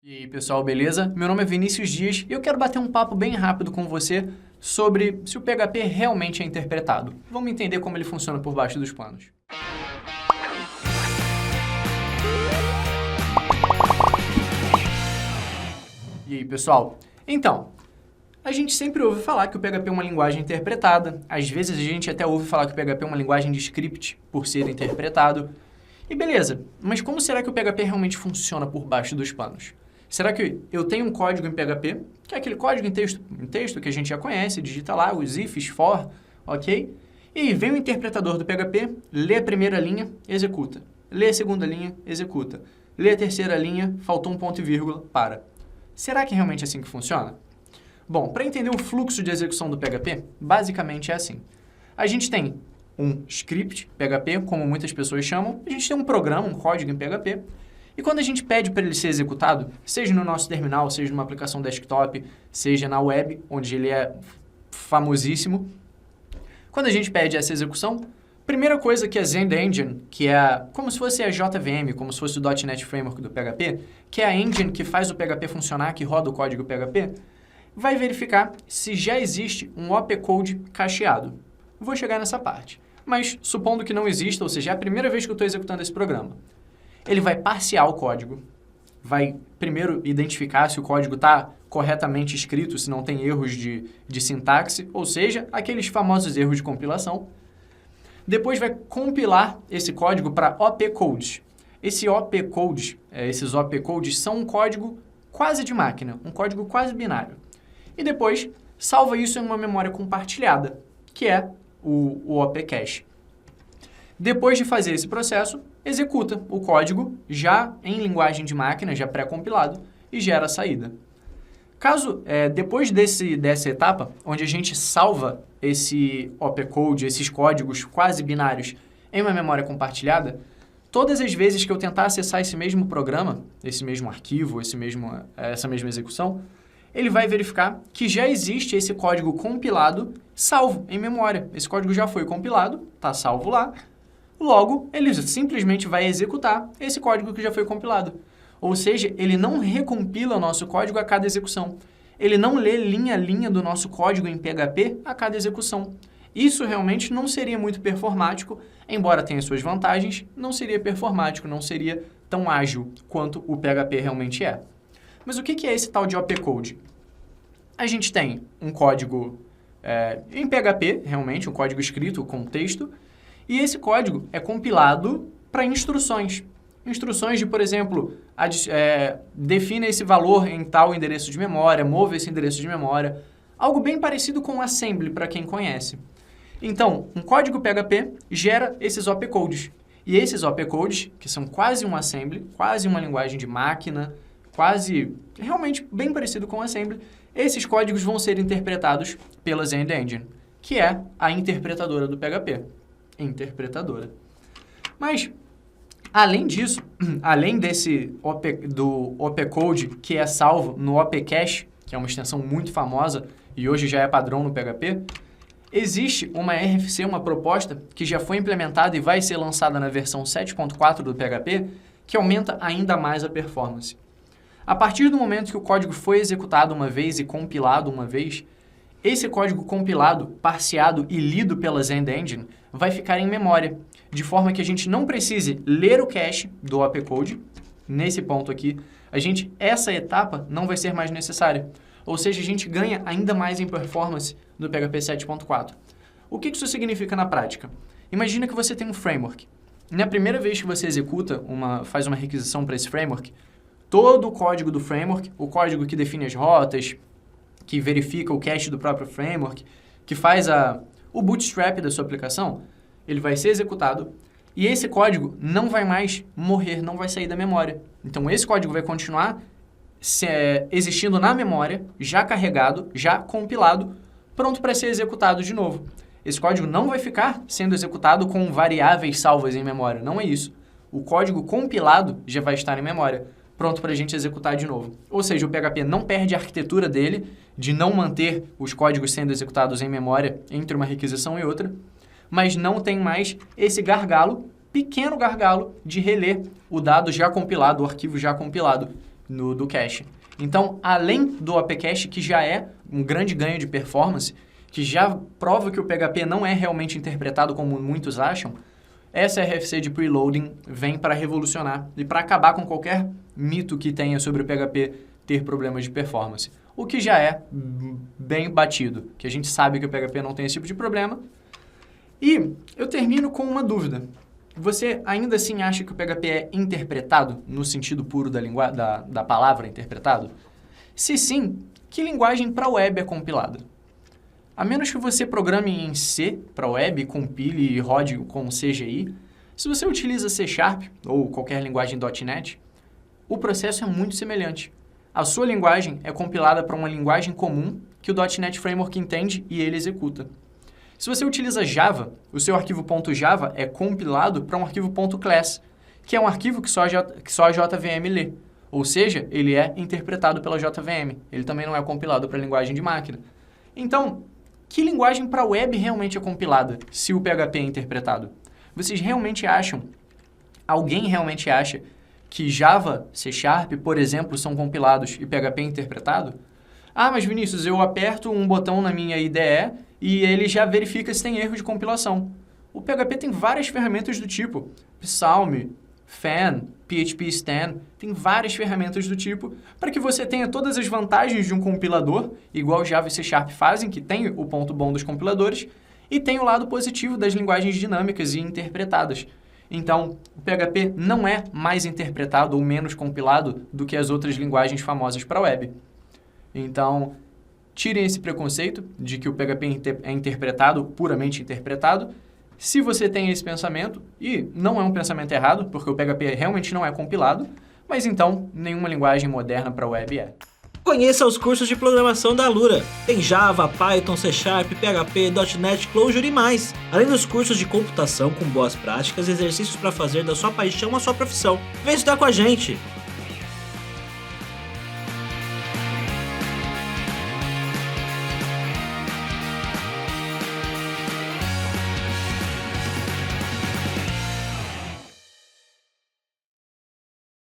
E aí, pessoal, beleza? Meu nome é Vinícius Dias e eu quero bater um papo bem rápido com você sobre se o PHP realmente é interpretado. Vamos entender como ele funciona por baixo dos panos. E aí, pessoal? Então, a gente sempre ouve falar que o PHP é uma linguagem interpretada, às vezes a gente até ouve falar que o PHP é uma linguagem de script por ser interpretado. E beleza, mas como será que o PHP realmente funciona por baixo dos panos? Será que eu tenho um código em PHP, que é aquele código em texto que a gente já conhece, digita lá os ifs, for, ok? E aí vem o interpretador do PHP, lê a primeira linha, executa. Lê a segunda linha, executa. Lê a terceira linha, faltou um ponto e vírgula, para. Será que é realmente assim que funciona? Bom, para entender o fluxo de execução do PHP, basicamente é assim. A gente tem um script PHP, como muitas pessoas chamam, a gente tem um programa, um código em PHP, e quando a gente pede para ele ser executado, seja no nosso terminal, seja numa aplicação desktop, seja na web, onde ele é famosíssimo, quando a gente pede essa execução, primeira coisa que a ZendEngine, que é como se fosse a JVM, como se fosse o .NET Framework do PHP, que é a engine que faz o PHP funcionar, que roda o código PHP, vai verificar se já existe um opcode cacheado. Vou chegar nessa parte. Mas supondo que não exista, ou seja, é a primeira vez que eu estou executando esse programa, ele vai parsear o código, vai primeiro identificar se o código está corretamente escrito, se não tem erros de sintaxe, ou seja, aqueles famosos erros de compilação. Depois vai compilar esse código para opcodes. Esses opcodes são um código quase de máquina, um código quase binário. E depois salva isso em uma memória compartilhada, que é o opcache. Depois de fazer esse processo, executa o código já em linguagem de máquina, já pré-compilado, e gera a saída. Caso, depois dessa etapa, onde a gente salva esse opcode, esses códigos quase binários, em uma memória compartilhada, todas as vezes que eu tentar acessar esse mesmo programa, esse mesmo arquivo, essa mesma execução, ele vai verificar que já existe esse código compilado salvo em memória. Esse código já foi compilado, está salvo lá. Logo, ele simplesmente vai executar esse código que já foi compilado. Ou seja, ele não recompila o nosso código a cada execução. Ele não lê linha a linha do nosso código em PHP a cada execução. Isso realmente não seria muito performático, embora tenha suas vantagens, não seria performático, não seria tão ágil quanto o PHP realmente é. Mas o que é esse tal de opcode? A gente tem um código em PHP, realmente, um código escrito com texto, e esse código é compilado para instruções. Instruções de, por exemplo, defina esse valor em tal endereço de memória, mova esse endereço de memória, algo bem parecido com assembly, para quem conhece. Então, um código PHP gera esses opcodes. E esses opcodes, que são quase um assembly, quase uma linguagem de máquina, realmente bem parecido com assembly, esses códigos vão ser interpretados pela ZendEngine, que é a interpretadora do PHP. Interpretadora. Mas, além disso, além do opcode que é salvo no opcache, que é uma extensão muito famosa e hoje já é padrão no PHP, existe uma RFC, uma proposta que já foi implementada e vai ser lançada na versão 7.4 do PHP, que aumenta ainda mais a performance. A partir do momento que o código foi executado uma vez e compilado uma vez, esse código compilado, parseado e lido pela ZendEngine vai ficar em memória, de forma que a gente não precise ler o cache do opcode. Nesse ponto aqui, essa etapa não vai ser mais necessária. Ou seja, a gente ganha ainda mais em performance no PHP 7.4. O que isso significa na prática? Imagina que você tem um framework. Na primeira vez que você faz uma requisição para esse framework, todo o código do framework, o código que define as rotas, que verifica o cache do próprio framework, que faz o bootstrap da sua aplicação, ele vai ser executado e esse código não vai mais morrer, não vai sair da memória. Então, esse código vai continuar existindo na memória, já carregado, já compilado, pronto para ser executado de novo. Esse código não vai ficar sendo executado com variáveis salvas em memória, não é isso. O código compilado já vai estar em memória, pronto para a gente executar de novo. Ou seja, o PHP não perde a arquitetura dele de não manter os códigos sendo executados em memória entre uma requisição e outra, mas não tem mais esse gargalo, pequeno gargalo, de reler o dado já compilado, o arquivo já compilado do cache. Então, além do OP Cache, que já é um grande ganho de performance, que já prova que o PHP não é realmente interpretado como muitos acham, essa RFC de preloading vem para revolucionar e para acabar com qualquer mito que tenha sobre o PHP ter problemas de performance. O que já é bem batido, que a gente sabe que o PHP não tem esse tipo de problema. E eu termino com uma dúvida. Você ainda assim acha que o PHP é interpretado, no sentido puro da palavra interpretado? Se sim, que linguagem para web é compilada? A menos que você programe em C para web, compile e rode com CGI, se você utiliza C# ou qualquer linguagem .NET, o processo é muito semelhante. A sua linguagem é compilada para uma linguagem comum que o .NET Framework entende e ele executa. Se você utiliza Java, o seu arquivo .java é compilado para um arquivo .class, que é um arquivo que só a JVM lê. Ou seja, ele é interpretado pela JVM. Ele também não é compilado para a linguagem de máquina. Então, que linguagem para web realmente é compilada, se o PHP é interpretado? Vocês realmente acham, alguém realmente acha, que Java, C#, por exemplo, são compilados e PHP é interpretado? Ah, mas Vinícius, eu aperto um botão na minha IDE e ele já verifica se tem erro de compilação. O PHP tem várias ferramentas do tipo Psalm, Fan, PHP Stan, tem várias ferramentas do tipo para que você tenha todas as vantagens de um compilador, igual Java e C# fazem, que tem o ponto bom dos compiladores, e tem o lado positivo das linguagens dinâmicas e interpretadas. Então, o PHP não é mais interpretado ou menos compilado do que as outras linguagens famosas para web. Então, tirem esse preconceito de que o PHP é interpretado, puramente interpretado. Se você tem esse pensamento, e não é um pensamento errado, porque o PHP realmente não é compilado, mas então nenhuma linguagem moderna para web é. Conheça os cursos de programação da Alura. Tem Java, Python, C#, PHP, .NET, Clojure e mais. Além dos cursos de computação com boas práticas e exercícios para fazer da sua paixão a sua profissão. Vem estudar com a gente!